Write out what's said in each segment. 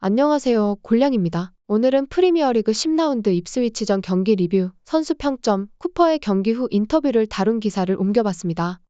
안녕하세요. 골량입니다. 오늘은 프리미어리그 10라운드 입스위치전 경기 리뷰, 선수 평점, 쿠퍼의 경기 후 인터뷰를 다룬 기사를 옮겨봤습니다.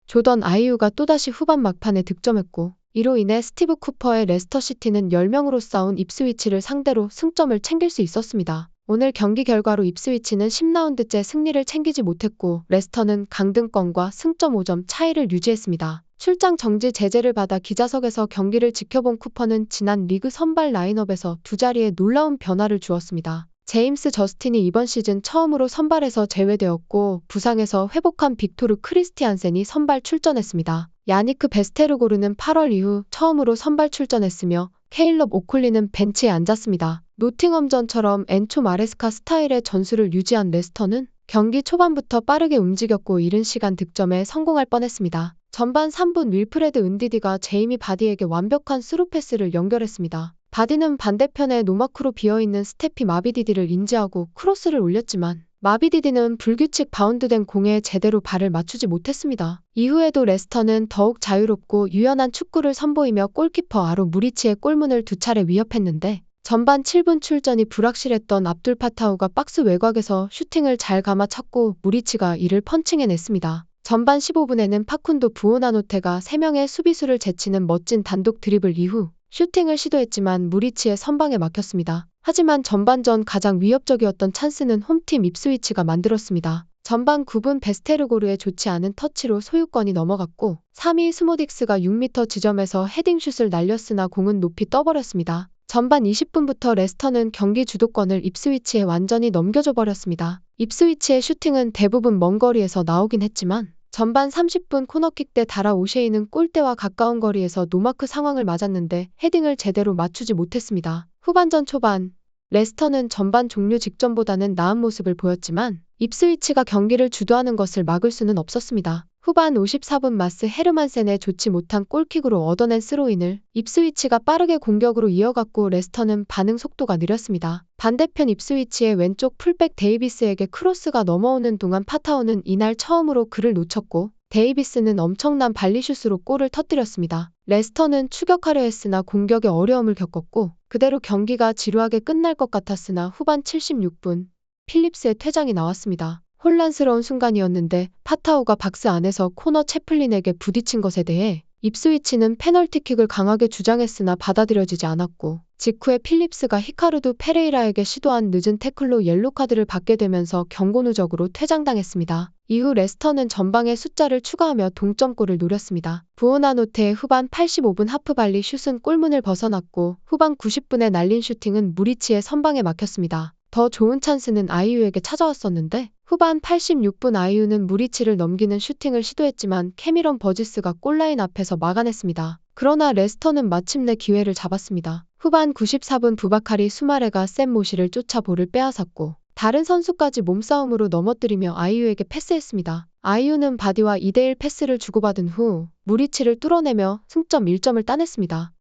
조던 아이유가 또다시 후반 막판에 득점했고, 이로 인해 스티브 쿠퍼의 레스터시티는 10명으로 싸운 입스위치를 상대로 승점을 챙길 수 있었습니다. 오늘 경기 결과로 입스위치는 10라운드째 승리를 챙기지 못했고, 레스터는 강등권과 승점 5점 차이를 유지했습니다. 출장 정지 제재를 받아 기자석에서 경기를 지켜본 쿠퍼는 지난 리그 선발 라인업에서 두 자리에 놀라운 변화를 주었습니다. 제임스 저스틴이 이번 시즌 처음으로 선발에서 제외되었고, 부상에서 회복한 빅토르 크리스티안센이 선발 출전했습니다. 야니크 베스테르고르는 8월 이후 처음으로 선발 출전했으며, 케일럽 오콜리는 벤치에 앉았습니다. 노팅엄전처럼 엔초 마레스카 스타일의 전술을 유지한 레스터는 경기 초반부터 빠르게 움직였고 이른 시간 득점에 성공할 뻔했습니다. 전반 3분 윌프레드 은디디가 제이미 바디에게 완벽한 스루 패스를 연결했습니다. 바디는 반대편에 노마크로 비어있는 스테피 마비디디를 인지하고 크로스를 올렸지만 마비디디는 불규칙 바운드된 공에 제대로 발을 맞추지 못했습니다. 이후에도 레스터는 더욱 자유롭고 유연한 축구를 선보이며 골키퍼 아로 무리치의 골문을 두 차례 위협했는데 전반 7분 출전이 불확실했던 압둘 파타우가 박스 외곽에서 슈팅을 잘 감아찼고 무리치가 이를 펀칭해냈습니다. 전반 15분에는 파쿤도 부오나노테가 3명의 수비수를 제치는 멋진 단독 드리블 이후 슈팅을 시도했지만 무리치의 선방에 막혔습니다. 하지만 전반전 가장 위협적이었던 찬스는 홈팀 입스위치가 만들었습니다. 전반 9분 베스테르고르의 좋지 않은 터치로 소유권이 넘어갔고 3위 스모딕스가 6m 지점에서 헤딩슛을 날렸으나 공은 높이 떠버렸습니다. 전반 20분부터 레스터는 경기 주도권을 입스위치에 완전히 넘겨줘 버렸습니다. 입스위치의 슈팅은 대부분 먼 거리에서 나오긴 했지만 전반 30분 코너킥 때 다라 오셰이는 골대와 가까운 거리에서 노마크 상황을 맞았는데 헤딩을 제대로 맞추지 못했습니다. 후반전 초반 레스터는 전반 종료 직전보다는 나은 모습을 보였지만 입스위치가 경기를 주도하는 것을 막을 수는 없었습니다. 후반 54분 마스 헤르만센의 좋지 못한 골킥으로 얻어낸 스로인을 입스위치가 빠르게 공격으로 이어갔고 레스터는 반응 속도가 느렸습니다. 반대편 입스위치의 왼쪽 풀백 데이비스에게 크로스가 넘어오는 동안 파타우는 이날 처음으로 그를 놓쳤고 데이비스는 엄청난 발리슛으로 골을 터뜨렸습니다. 레스터는 추격하려 했으나 공격에 어려움을 겪었고 그대로 경기가 지루하게 끝날 것 같았으나 후반 76분 필립스의 퇴장이 나왔습니다. 혼란스러운 순간이었는데 파타우가 박스 안에서 코너 채플린에게 부딪힌 것에 대해 입스위치는 페널티킥을 강하게 주장했으나 받아들여지지 않았고 직후에 필립스가 히카르두 페레이라에게 시도한 늦은 태클로 옐로카드를 받게 되면서 경고 누적으로 퇴장당했습니다. 이후 레스터는 전방에 숫자를 추가하며 동점골을 노렸습니다. 부오나노테의 후반 85분 하프발리 슛은 골문을 벗어났고 후반 90분에 날린 슈팅은 무리치의 선방에 막혔습니다. 더 좋은 찬스는 아이유에게 찾아왔었는데 후반 86분 아이유는 무리치를 넘기는 슈팅을 시도했지만 캐미런 버지스가 골라인 앞에서 막아냈습니다. 그러나 레스터는 마침내 기회를 잡았습니다. 후반 94분 부바카리 수마레가 샘 모시를 쫓아 볼을 빼앗았고 다른 선수까지 몸싸움으로 넘어뜨리며 아이유에게 패스했습니다. 아이유는 바디와 2대1 패스를 주고받은 후 무리치를 뚫어내며 승점 1점을 따냈습니다.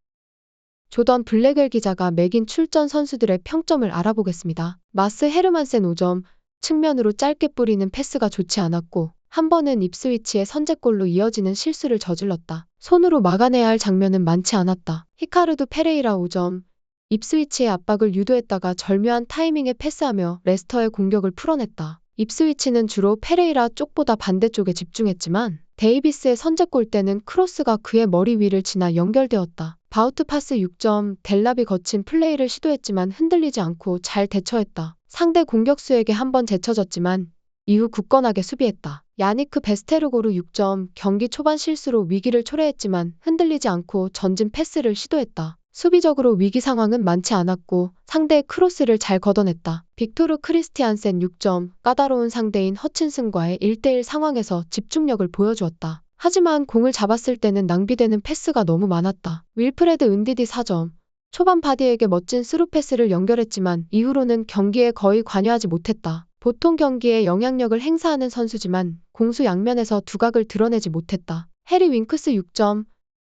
조던 블랙웰 기자가 매긴 출전 선수들의 평점을 알아보겠습니다. 마스 헤르만센 5점, 측면으로 짧게 뿌리는 패스가 좋지 않았고 한 번은 입스위치의 선제골로 이어지는 실수를 저질렀다. 손으로 막아내야 할 장면은 많지 않았다. 히카르두 페레이라 5점, 입스위치의 압박을 유도했다가 절묘한 타이밍에 패스하며 레스터의 공격을 풀어냈다. 입스위치는 주로 페레이라 쪽보다 반대쪽에 집중했지만 데이비스의 선제골 때는 크로스가 그의 머리 위를 지나 연결되었다. 바우트 파스 6점, 델랍이 거친 플레이를 시도했지만 흔들리지 않고 잘 대처했다. 상대 공격수에게 한 번 제쳐졌지만 이후 굳건하게 수비했다. 야니크 베스테르고르 6점, 경기 초반 실수로 위기를 초래했지만 흔들리지 않고 전진 패스를 시도했다. 수비적으로 위기 상황은 많지 않았고 상대의 크로스를 잘 걷어냈다. 빅토르 크리스티안센 6점, 까다로운 상대인 허친슨과의 1대1 상황에서 집중력을 보여주었다. 하지만 공을 잡았을 때는 낭비되는 패스가 너무 많았다. 윌프레드 은디디 4점, 초반 바디에게 멋진 스루 패스를 연결했지만 이후로는 경기에 거의 관여하지 못했다. 보통 경기에 영향력을 행사하는 선수지만 공수 양면에서 두각을 드러내지 못했다. 해리 윙크스 6점,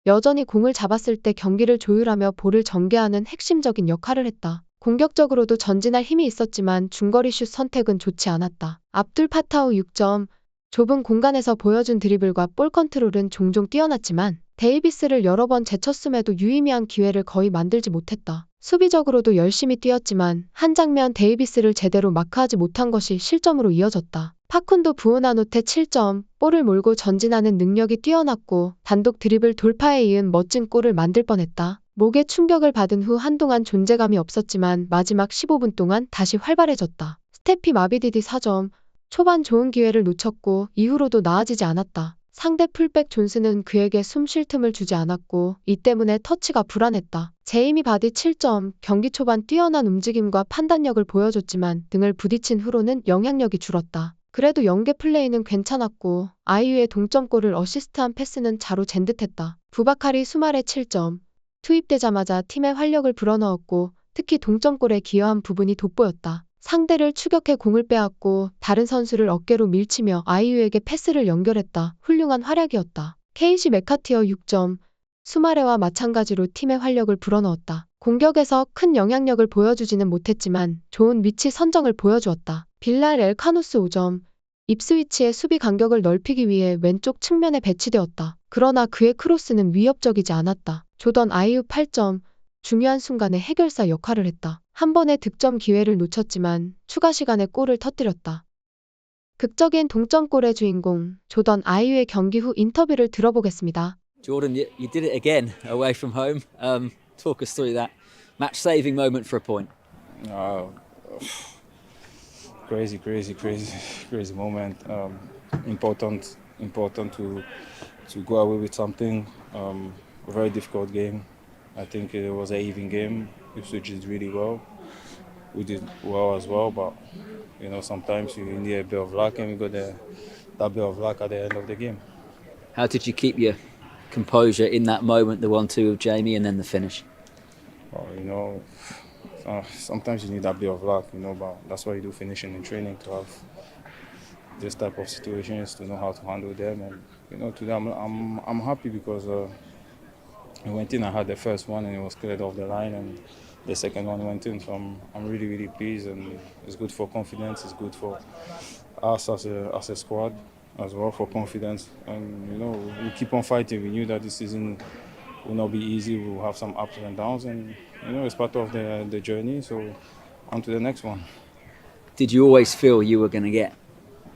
여전히 공을 잡았을 때 경기를 조율하며 볼을 전개하는 핵심적인 역할을 했다. 공격적으로도 전진할 힘이 있었지만 중거리 슛 선택은 좋지 않았다. 압둘 파타우 6점, 좁은 공간에서 보여준 드리블과 볼 컨트롤은 종종 뛰어났지만 데이비스를 여러 번 제쳤음에도 유의미한 기회를 거의 만들지 못했다. 수비적으로도 열심히 뛰었지만 한 장면 데이비스를 제대로 마크하지 못한 것이 실점으로 이어졌다. 파쿤도 부우나노테 7점, 볼을 몰고 전진하는 능력이 뛰어났고 단독 드리블 돌파에 이은 멋진 골을 만들 뻔했다. 목에 충격을 받은 후 한동안 존재감이 없었지만 마지막 15분 동안 다시 활발해졌다. 스테피 마비디디 4점, 초반 좋은 기회를 놓쳤고 이후로도 나아지지 않았다. 상대 풀백 존스는 그에게 숨 쉴 틈을 주지 않았고 이 때문에 터치가 불안했다. 제이미 바디 7점, 경기 초반 뛰어난 움직임과 판단력을 보여줬지만 등을 부딪힌 후로는 영향력이 줄었다. 그래도 연계 플레이는 괜찮았고 아이유의 동점골을 어시스트한 패스는 자로 잰 듯했다. 부바카리 수말의 7점, 투입되자마자 팀의 활력을 불어넣었고 특히 동점골에 기여한 부분이 돋보였다. 상대를 추격해 공을 빼앗고 다른 선수를 어깨로 밀치며 아이유에게 패스를 연결했다. 훌륭한 활약이었다. 케이시 메카티어 6점, 수마레와 마찬가지로 팀의 활력을 불어넣었다. 공격에서 큰 영향력을 보여주지는 못했지만 좋은 위치 선정을 보여주었다. 빌랄 엘카노스 5점, 입스위치의 수비 간격을 넓히기 위해 왼쪽 측면에 배치되었다. 그러나 그의 크로스는 위협적이지 않았다. 조던 아이유 8점, 중요한 순간에 해결사 역할을 했다. 한 번의 득점 기회를 놓쳤지만 추가 시간에 골을 터뜨렸다. 극적인 동점골의 주인공 조던 아이유의 경기 후 인터뷰를 들어보겠습니다. Jordan, you did it again away from home. Talk us through that match-saving moment for a point. Crazy moment. Important to go away with something. A very difficult game. I think it was an even game. Ipswich did really well. We did well as well, but you know sometimes you need a bit of luck, and we got that bit of luck at the end of the game. How did you keep your composure in that moment, the 1-2 of Jamie, and then the finish? Well, you know, sometimes you need that bit of luck, you know, but that's why you do finishing in training, to have this type of situations, to know how to handle them. And you know, today I'm happy because I went in. I had the first one and it was cleared off the line, and the second one went in. So I'm really pleased, and it's good for confidence. It's good for us as a squad as well, for confidence. And you know, we keep on fighting. We knew that this season will not be easy. We'll have some ups and downs, and you know, it's part of the journey. So on to the next one. Did you always feel you were going to get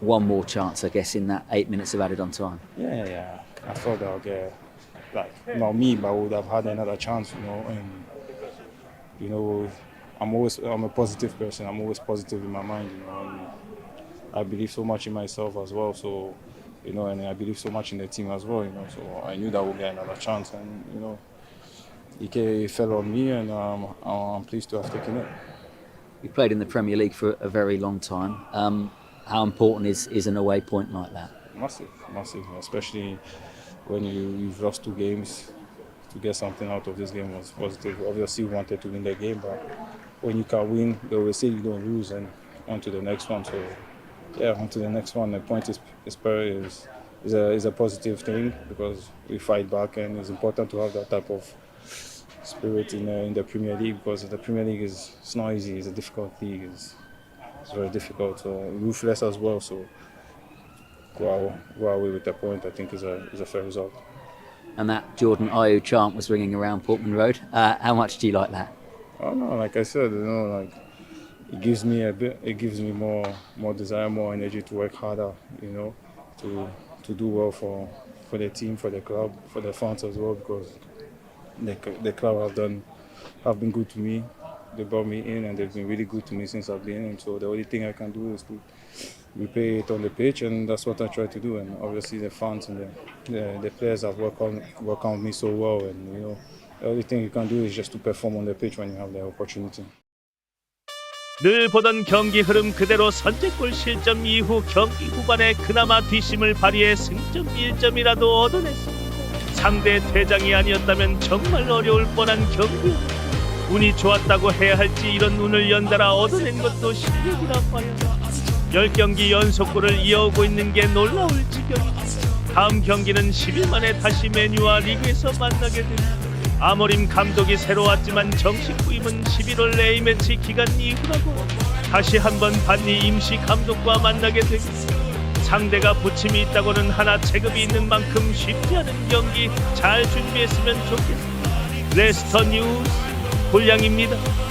one more chance, I guess, in that 8 minutes of added on time? Yeah. I thought that I'll get, like, not me, but I would have had another chance, you know. And you know, I'm a positive person. I'm always positive in my mind, you know. And I believe so much in myself as well. So, you know, and I believe so much in the team as well, you know. So I knew that we'll get another chance, and you know, it fell on me, and I'm pleased to have taken it. You played in the Premier League for a very long time. How important is an away point like that? Massive, especially when you've lost 2 games. To get something out of this game was positive. Obviously, we wanted to win the game, but when you can win, they always say you don't lose, and on to the next one. So, yeah, on to the next one. The point is a positive thing, because we fight back, and it's important to have that type of spirit in the Premier League, because the Premier League it's not easy. It's a difficult league. It's very difficult. So ruthless as well. So go away with the point, I think is a fair result. And that Jordan Ayew chant was ringing around Portman Road. How much do you like that? Oh no, like I said, you know, like it gives me more desire, more energy to work harder, you know, to do well for the team, for the club, for the fans as well, because the club have been good to me. They brought me in, and they've been really good to me since I've been in. So the only thing I can do is to repay it on the pitch, and that's what I try to do. And obviously the fans and the players have worked on me so well, and you know, the only thing you can do is just to perform on the pitch when you have the opportunity. 늘 보던 경기 흐름 그대로 선제골 실점 이후 경기 후반에 그나마 뒷심을 발휘해 승점 1점이라도 얻어냈습니다. 상대 퇴장이 아니었다면 정말 어려울 뻔한 경기. 운이 좋았다고 해야 할지 이런 운을 연달아 얻어낸 것도 실력이라 봐야 10경기 연속골을 이어오고 있는 게 놀라울 지경이다. 다음 경기는 10일 만에 다시 맨유와 리그에서 만나게 됩니다. 아모림 감독이 새로 왔지만 정식 후임은 11월 A매치 기간 이후라고 다시 한번 반니 임시 감독과 만나게 됩니다. 상대가 부침이 있다고는 하나 체급이 있는 만큼 쉽지 않은 경기 잘 준비했으면 좋겠습니다. 레스터 뉴스 골량입니다.